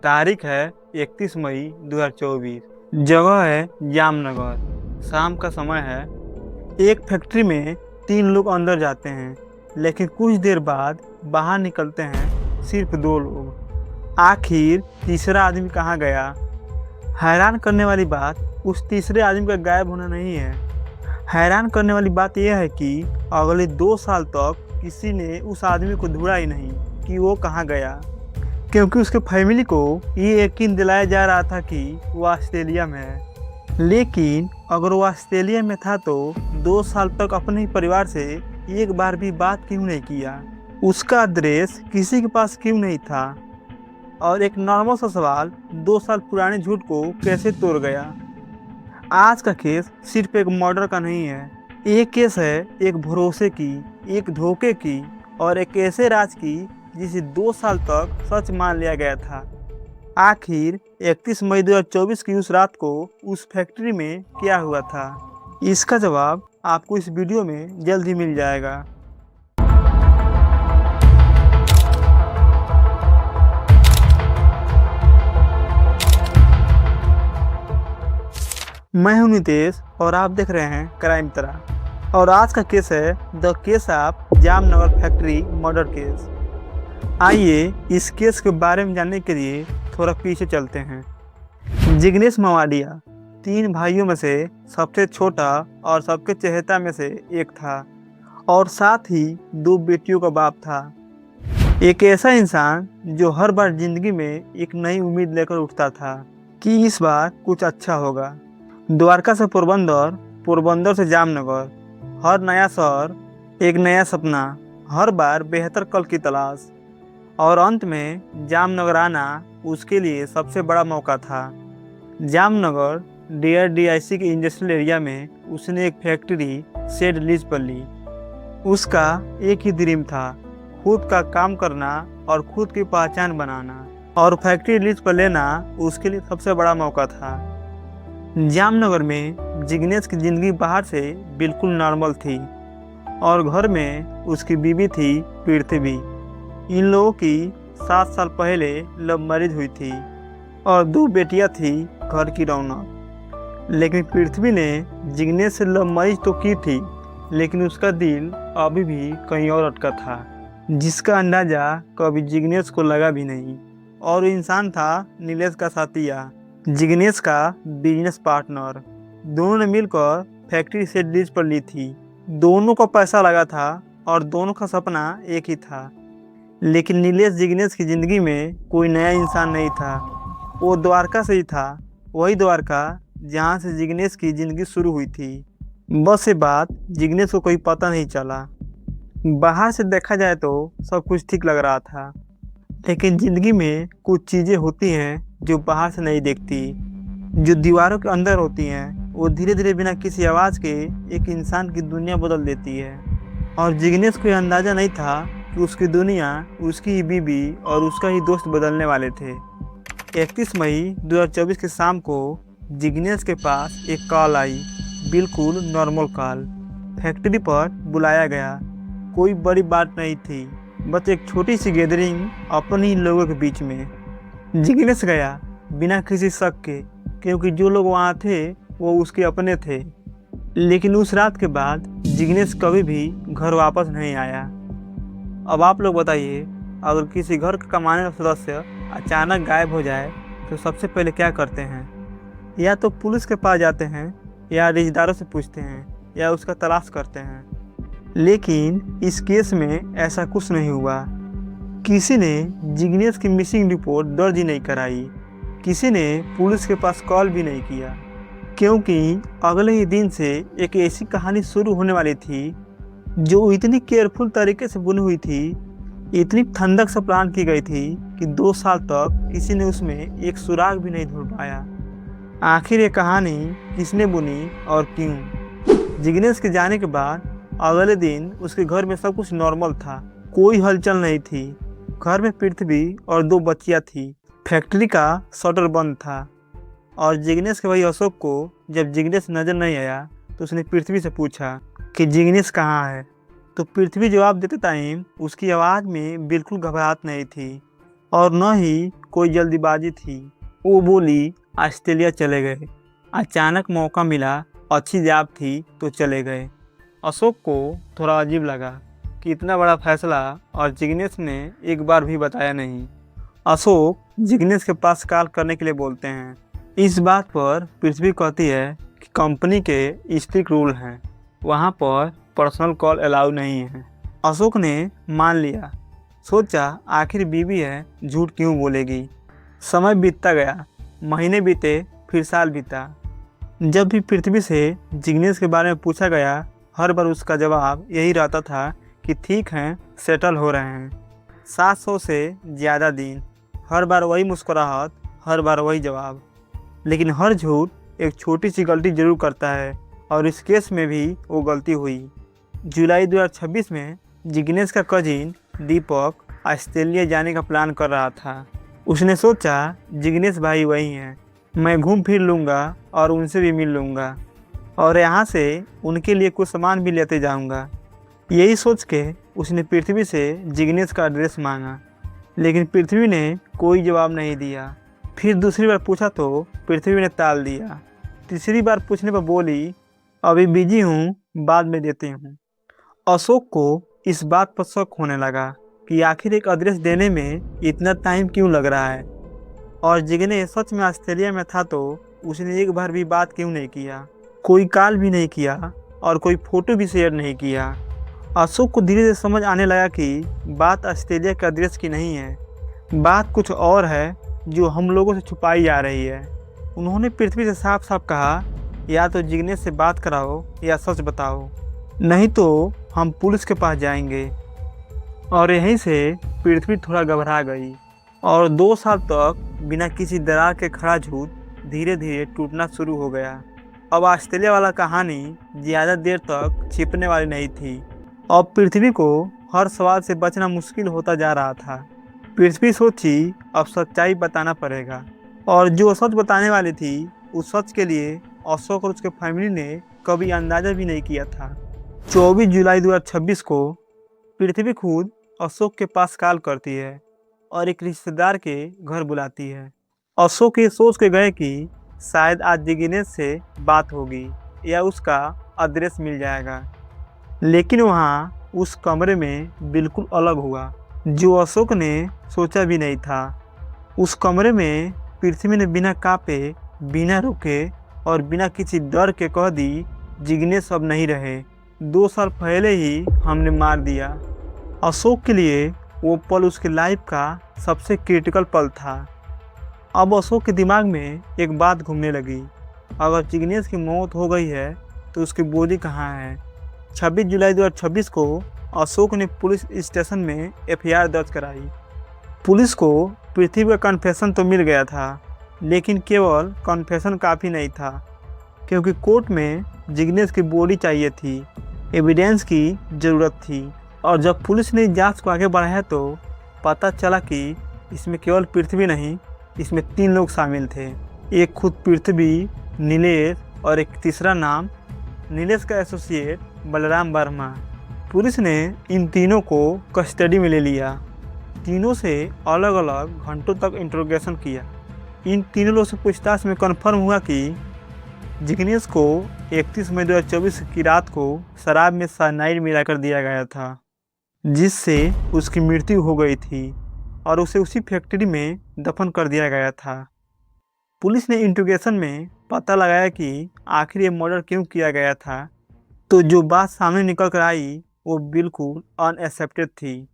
तारीख है 31 मई 2024। जगह है जामनगर। शाम का समय है। एक फैक्ट्री में 3 लोग अंदर जाते हैं, लेकिन कुछ देर बाद बाहर निकलते हैं सिर्फ 2 लोग। आखिर तीसरा आदमी कहाँ गया? हैरान करने वाली बात उस तीसरे आदमी का गायब होना नहीं है। हैरान करने वाली बात यह है कि अगले 2 साल तक किसी ने उस आदमी को ढूंढा ही नहीं कि वो कहाँ गया, क्योंकि उसके फैमिली को ये यकीन दिलाया जा रहा था कि वो ऑस्ट्रेलिया में है। लेकिन अगर वो ऑस्ट्रेलिया में था तो 2 साल तक अपने ही परिवार से एक बार भी बात क्यों नहीं किया? उसका एड्रेस किसी के पास क्यों नहीं था? और एक नॉर्मल सा सवाल, 2 साल पुराने झूठ को कैसे तोड़ गया? आज का केस सिर्फ एक मर्डर का नहीं है। ये केस है एक भरोसे की, एक धोखे की और एक ऐसे राज की जिसे 2 साल तक सच मान लिया गया था। आखिर 31 मई 2024 की उस रात को उस फैक्ट्री में क्या हुआ था? इसका जवाब आपको इस वीडियो में जल्द ही मिल जाएगा। मैं हूं नितेश और आप देख रहे हैं क्राइम तरह। और आज का केस है the case of Jamnagar factory murder case. आइए इस केस के बारे में जानने के लिए थोड़ा पीछे चलते हैं। जिग्नेश मवाडिया 3 भाइयों में से सबसे छोटा और सबके चहेता में से एक था, और साथ ही 2 बेटियों का बाप था। एक ऐसा इंसान जो हर बार जिंदगी में एक नई उम्मीद लेकर उठता था कि इस बार कुछ अच्छा होगा। द्वारका से पोरबंदर, पोरबंदर से जामनगर, हर नया शहर एक नया सपना, हर बार बेहतर कल की तलाश, और अंत में जामनगर आना उसके लिए सबसे बड़ा मौका था। जामनगर DRDIC के इंडस्ट्रियल एरिया में उसने एक फैक्ट्री शेड लीज पर ली। उसका एक ही ड्रीम था, खुद का काम करना और खुद की पहचान बनाना, और फैक्ट्री लीज पर लेना उसके लिए सबसे बड़ा मौका था। जामनगर में जिग्नेश की ज़िंदगी बाहर से बिल्कुल नॉर्मल थी, और घर में उसकी बीवी थी पृथ्वी। इन लोगों की 7 साल पहले लव मैरिज हुई थी और 2 बेटियां थी घर की रौनक। लेकिन पृथ्वी ने जिग्नेश से लव मैरिज तो की थी, लेकिन उसका दिल अभी भी कहीं और अटका था, जिसका अंदाज़ा कभी जिग्नेश को लगा भी नहीं। और इंसान था नीलेश का साथिया, जिग्नेश का बिजनेस पार्टनर। दोनों ने मिलकर फैक्ट्री से लीज पर ली थी। दोनों को पैसा लगा था और दोनों का सपना एक ही था। लेकिन नीलेश जिग्नेश की ज़िंदगी में कोई नया इंसान नहीं था। वो द्वारका से ही था, वही द्वारका जहाँ से जिग्नेश की ज़िंदगी शुरू हुई थी। बस ये बात जिग्नेश को कोई पता नहीं चला। बाहर से देखा जाए तो सब कुछ ठीक लग रहा था, लेकिन ज़िंदगी में कुछ चीज़ें होती हैं जो बाहर से नहीं देखती, जो दीवारों के अंदर होती हैं। वो धीरे धीरे बिना किसी आवाज़ के एक इंसान की दुनिया बदल देती है। और जिग्नेश को यह अंदाज़ा नहीं था कि उसकी दुनिया उसकी ही बीवी और उसका ही दोस्त बदलने वाले थे। 31 मई 2024 की शाम को जिग्नेश के पास एक कॉल आई, बिल्कुल नॉर्मल कॉल। फैक्ट्री पर बुलाया गया। कोई बड़ी बात नहीं थी, बस एक छोटी सी गैदरिंग अपने ही लोगों के बीच में। जिग्नेश गया बिना किसी शक के, क्योंकि जो लोग वहाँ थे वो उसके अपने थे। लेकिन उस रात के बाद जिग्नेश कभी भी घर वापस नहीं आया। अब आप लोग बताइए, अगर किसी घर का कमाने वाला सदस्य अचानक गायब हो जाए तो सबसे पहले क्या करते हैं? या तो पुलिस के पास जाते हैं, या रिश्तेदारों से पूछते हैं, या उसका तलाश करते हैं। लेकिन इस केस में ऐसा कुछ नहीं हुआ। किसी ने जिग्नेश की मिसिंग रिपोर्ट दर्ज ही नहीं कराई। किसी ने पुलिस के पास कॉल भी नहीं किया, क्योंकि अगले ही दिन से एक ऐसी कहानी शुरू होने वाली थी जो इतनी केयरफुल तरीके से बुनी हुई थी, इतनी ठंडक से प्लान की गई थी कि 2 साल तक किसी ने उसमें एक सुराग भी नहीं ढूंढ पाया। आखिर ये कहानी किसने बुनी और क्यों? जिग्नेश के जाने के बाद अगले दिन उसके घर में सब कुछ नॉर्मल था, कोई हलचल नहीं थी। घर में पृथ्वी और 2 बच्चियां थी। फैक्ट्री का शटर बंद था, और जिग्नेश के भाई अशोक को जब जिग्नेश नजर नहीं आया तो उसने पृथ्वी से पूछा कि जिग्नेश कहाँ है। तो पृथ्वी जवाब देते टाइम उसकी आवाज़ में बिल्कुल घबराहट नहीं थी, और न ही कोई जल्दीबाजी थी। वो बोली ऑस्ट्रेलिया चले गए, अचानक मौका मिला, अच्छी जॉब थी तो चले गए। अशोक को थोड़ा अजीब लगा कि इतना बड़ा फैसला और जिग्नेश ने एक बार भी बताया नहीं। अशोक जिग्नेश के पास कॉल करने के लिए बोलते हैं। इस बात पर पृथ्वी कहती है कि कंपनी के स्ट्रिक्ट रूल हैं, वहाँ पर पर्सनल कॉल अलाउ नहीं है। अशोक ने मान लिया, सोचा आखिर बीवी है, झूठ क्यों बोलेगी। समय बीतता गया, महीने बीते, फिर साल बीता। जब भी पृथ्वी से जिग्नेश के बारे में पूछा गया, हर बार उसका जवाब यही रहता था कि ठीक हैं, सेटल हो रहे हैं। 700 से ज़्यादा दिन, हर बार वही मुस्कुराहट, हर बार वही जवाब। लेकिन हर झूठ एक छोटी सी गलती जरूर करता है, और इस केस में भी वो गलती हुई। जुलाई 2026 में जिग्नेश का कजिन दीपक ऑस्ट्रेलिया जाने का प्लान कर रहा था। उसने सोचा जिग्नेश भाई वही हैं, मैं घूम फिर लूँगा और उनसे भी मिल लूँगा, और यहाँ से उनके लिए कुछ सामान भी लेते जाऊँगा। यही सोच के उसने पृथ्वी से जिग्नेश का एड्रेस मांगा, लेकिन पृथ्वी ने कोई जवाब नहीं दिया। फिर दूसरी बार पूछा तो पृथ्वी ने टाल दिया। तीसरी बार पूछने पर बोली, अभी बिजी हूँ, बाद में देती हूँ। अशोक को इस बात पर शक होने लगा कि आखिर एक एड्रेस देने में इतना टाइम क्यों लग रहा है, और जिग्नेश सच में ऑस्ट्रेलिया में था तो उसने एक बार भी बात क्यों नहीं किया, कोई कॉल भी नहीं किया और कोई फ़ोटो भी शेयर नहीं किया। अशोक को धीरे धीरे समझ आने लगा कि बात ऑस्ट्रेलिया के एड्रेस की नहीं है, बात कुछ और है जो हम लोगों से छुपाई जा रही है। उन्होंने पृथ्वी से साफ साफ कहा, या तो जिग्नेश से बात कराओ या सच बताओ, नहीं तो हम पुलिस के पास जाएंगे। और यहीं से पृथ्वी थोड़ा घबरा गई, और 2 साल तक बिना किसी दरार के खड़ा झूठ धीरे धीरे टूटना शुरू हो गया। अब ऑस्ट्रेलिया वाला कहानी ज़्यादा देर तक छिपने वाली नहीं थी। अब पृथ्वी को हर सवाल से बचना मुश्किल होता जा रहा था। पृथ्वी सोची, अब सच्चाई बताना पड़ेगा, और जो सच बताने वाली थी उस सच के लिए अशोक और उसके फैमिली ने कभी अंदाज़ा भी नहीं किया था। 24 जुलाई 2026 को पृथ्वी खुद अशोक के पास कॉल करती है और एक रिश्तेदार के घर बुलाती है। अशोक ये सोच के गए कि शायद आज जिग्नेश से बात होगी या उसका एड्रेस मिल जाएगा, लेकिन वहाँ उस कमरे में बिल्कुल अलग हुआ, जो अशोक ने सोचा भी नहीं था। उस कमरे में पृथ्वी ने बिना कांपे, बिना रुके और बिना किसी डर के कह दी, जिग्नेश अब नहीं रहे, 2 साल पहले ही हमने मार दिया। अशोक के लिए वो पल उसकी लाइफ का सबसे क्रिटिकल पल था। अब अशोक के दिमाग में एक बात घूमने लगी, अगर जिग्नेश की मौत हो गई है तो उसकी बॉडी कहाँ है। 26 जुलाई 2026 को अशोक ने पुलिस स्टेशन में एफआईआर दर्ज कराई। पुलिस को पृथ्वी का कन्फेशन तो मिल गया था, लेकिन केवल कन्फेशन काफ़ी नहीं था, क्योंकि कोर्ट में जिग्नेश की बॉडी चाहिए थी, एविडेंस की ज़रूरत थी। और जब पुलिस ने जांच को आगे बढ़ाया तो पता चला कि इसमें केवल पृथ्वी नहीं, इसमें 3 लोग शामिल थे। एक खुद पृथ्वी, नीलेश और एक तीसरा नाम नीलेश का एसोसिएट बलराम वर्मा। पुलिस ने इन तीनों को कस्टडी में ले लिया। तीनों से अलग अलग घंटों तक इंट्रोगेशन किया। इन तीनों लोगों से पूछताछ में कन्फर्म हुआ कि जिग्नेश को 31 मई 2024 की रात को शराब में साइनाइड मिलाकर दिया गया था, जिससे उसकी मृत्यु हो गई थी और उसे उसी फैक्ट्री में दफन कर दिया गया था। पुलिस ने इंट्रोगेशन में पता लगाया कि आखिर ये मर्डर क्यों किया गया था, तो जो बात सामने निकल कर आई वो बिल्कुल अनएक्सेप्टेड थी।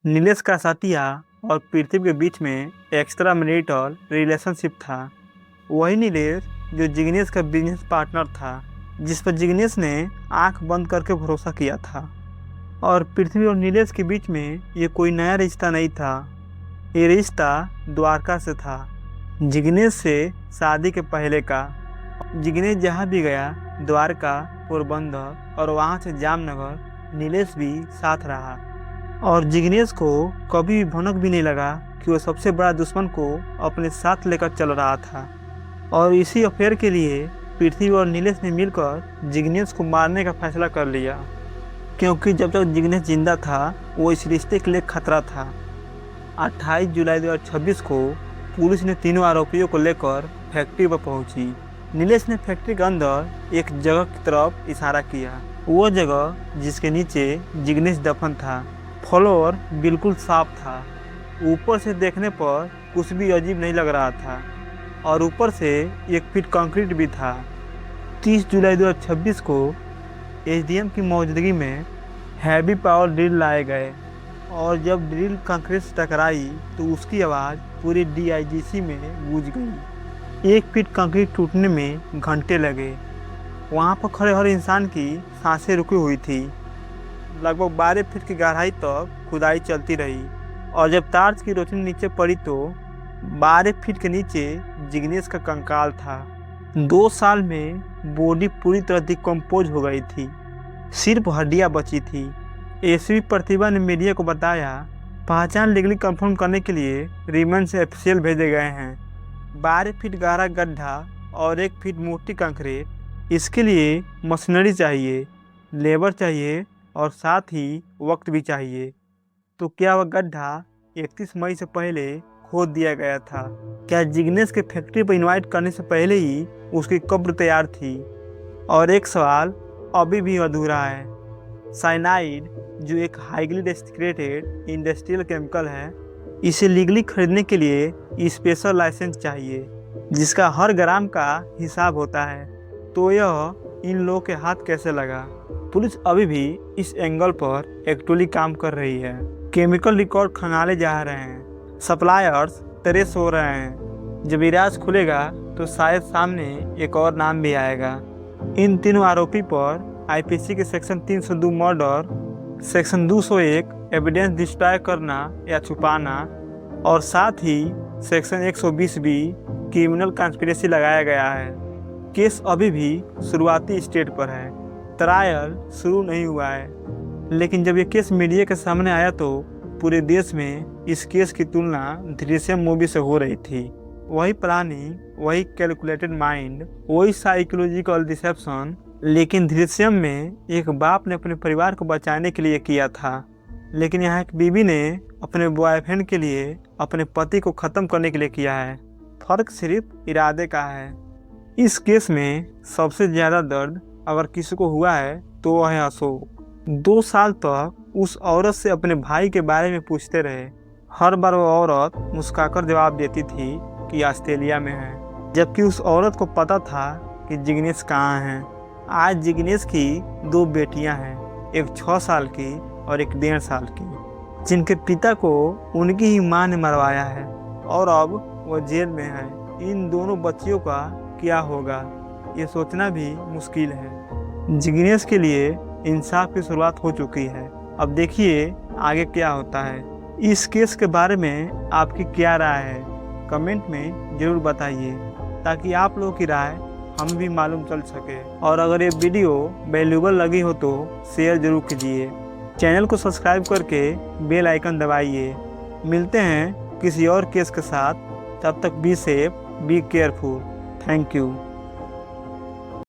नीलेश का साथिया और पृथ्वी के बीच में एक्स्ट्रा मैरिटल रिलेशनशिप था। वही नीलेश जो जिग्नेश का बिजनेस पार्टनर था, जिस पर जिग्नेश ने आंख बंद करके भरोसा किया था। और पृथ्वी और नीलेश के बीच में ये कोई नया रिश्ता नहीं था, ये रिश्ता द्वारका से था, जिग्नेश से शादी के पहले का। जिग्नेश जहाँ भी गया, द्वारका, पोरबंदर और वहाँ से जामनगर, नीलेश भी साथ रहा। और जिग्नेश को कभी भी भनक भी नहीं लगा कि वो सबसे बड़ा दुश्मन को अपने साथ लेकर चल रहा था। और इसी अफेयर के लिए पृथ्वी और नीलेश ने मिलकर जिग्नेश को मारने का फैसला कर लिया, क्योंकि जब तक जिग्नेश जिंदा था वो इस रिश्ते के लिए खतरा था। 28 जुलाई 2026 को पुलिस ने तीनों आरोपियों को लेकर फैक्ट्री पर पहुंची। नीलेश ने फैक्ट्री के अंदर एक जगह की तरफ इशारा किया। वो जगह जिसके नीचे जिग्नेश दफन था। फ्लोर बिल्कुल साफ था। ऊपर से देखने पर कुछ भी अजीब नहीं लग रहा था और ऊपर से 1 फीट कंक्रीट भी था। 30 जुलाई 2026 को एसडीएम की मौजूदगी में हैवी पावर ड्रिल लाए गए और जब ड्रिल कंक्रीट से टकराई तो उसकी आवाज़ पूरी डीआईजीसी में गूंज गई। 1 फीट कंक्रीट टूटने में घंटे लगे। वहाँ पर खड़े हर इंसान की सांसें रुकी हुई थी। लगभग 12 फीट की गहराई तक खुदाई चलती रही और जब टार्च की रोशनी नीचे पड़ी तो 12 फीट के नीचे जिग्नेश का कंकाल था। 2 साल में बॉडी पूरी तरह डिकम्पोज हो गई थी। सिर्फ हड्डियां बची थी। एसपी प्रतिभा ने मीडिया को बताया, पहचान लीगली कंफर्म करने के लिए रिमांड से एफसीएल भेजे गए हैं। 12 फीट गहरा गड्ढा और 1 फीट मोटी कंक्रीट, इसके लिए मशीनरी चाहिए, लेबर चाहिए और साथ ही वक्त भी चाहिए। तो क्या वह गड्ढा 31 मई से पहले खोद दिया गया था? क्या जिग्नेश के फैक्ट्री पर इनवाइट करने से पहले ही उसकी कब्र तैयार थी? और एक सवाल अभी भी अधूरा है। साइनाइड, जो एक हाईली डेस्टिलेटेड इंडस्ट्रियल केमिकल है, इसे लीगली खरीदने के लिए स्पेशल लाइसेंस चाहिए जिसका हर ग्राम का हिसाब होता है। तो यह इन लोगों के हाथ कैसे लगा? पुलिस अभी भी इस एंगल पर एक्टिवली काम कर रही है। केमिकल रिकॉर्ड खंगाले जा रहे हैं, सप्लायर्स ट्रेस हो रहे हैं। जब इराज खुलेगा तो शायद सामने एक और नाम भी आएगा। इन तीनों आरोपी पर आईपीसी के section 302 murder, section 201 evidence destroy करना या छुपाना और साथ ही सेक्शन 120 बी क्रिमिनल कॉन्स्पिरेसी लगाया गया है। केस अभी भी शुरुआती स्टेज पर है। ट्रायल शुरू नहीं हुआ है, लेकिन जब ये केस मीडिया के सामने आया तो पूरे देश में इस केस की तुलना दृश्यम मूवी से हो रही थी। वही प्लानिंग, वही कैलकुलेटेड माइंड, वही साइकोलॉजिकल डिसेप्शन, लेकिन दृश्यम में एक बाप ने अपने परिवार को बचाने के लिए किया था, लेकिन यहाँ एक बीवी ने अपने बॉयफ्रेंड के लिए अपने पति को ख़त्म करने के लिए किया है। फर्क सिर्फ इरादे का है। इस केस में सबसे ज़्यादा दर्द अगर किसी को हुआ है तो वह है अशोक। 2 साल तक उस औरत से अपने भाई के बारे में पूछते रहे। हर बार वो औरत मुस्कुराकर जवाब देती थी कि ऑस्ट्रेलिया में है, जबकि उस औरत को पता था कि जिग्नेश कहाँ है। आज जिग्नेश की 2 बेटियां हैं, एक 6 साल की और एक 1.5 साल की, जिनके पिता को उनकी ही मां ने मरवाया है और अब वो जेल में है। इन दोनों बच्चियों का क्या होगा, ये सोचना भी मुश्किल है। जिग्नेश के लिए इंसाफ की शुरुआत हो चुकी है। अब देखिए आगे क्या होता है। इस केस के बारे में आपकी क्या राय है, कमेंट में ज़रूर बताइए ताकि आप लोगों की राय हम भी मालूम चल सके। और अगर ये वीडियो वैल्यूएबल लगी हो तो शेयर जरूर कीजिए। चैनल को सब्सक्राइब करके बेल आइकन दबाइए। मिलते हैं किसी और केस के साथ, तब तक be safe, be careful. Thank you.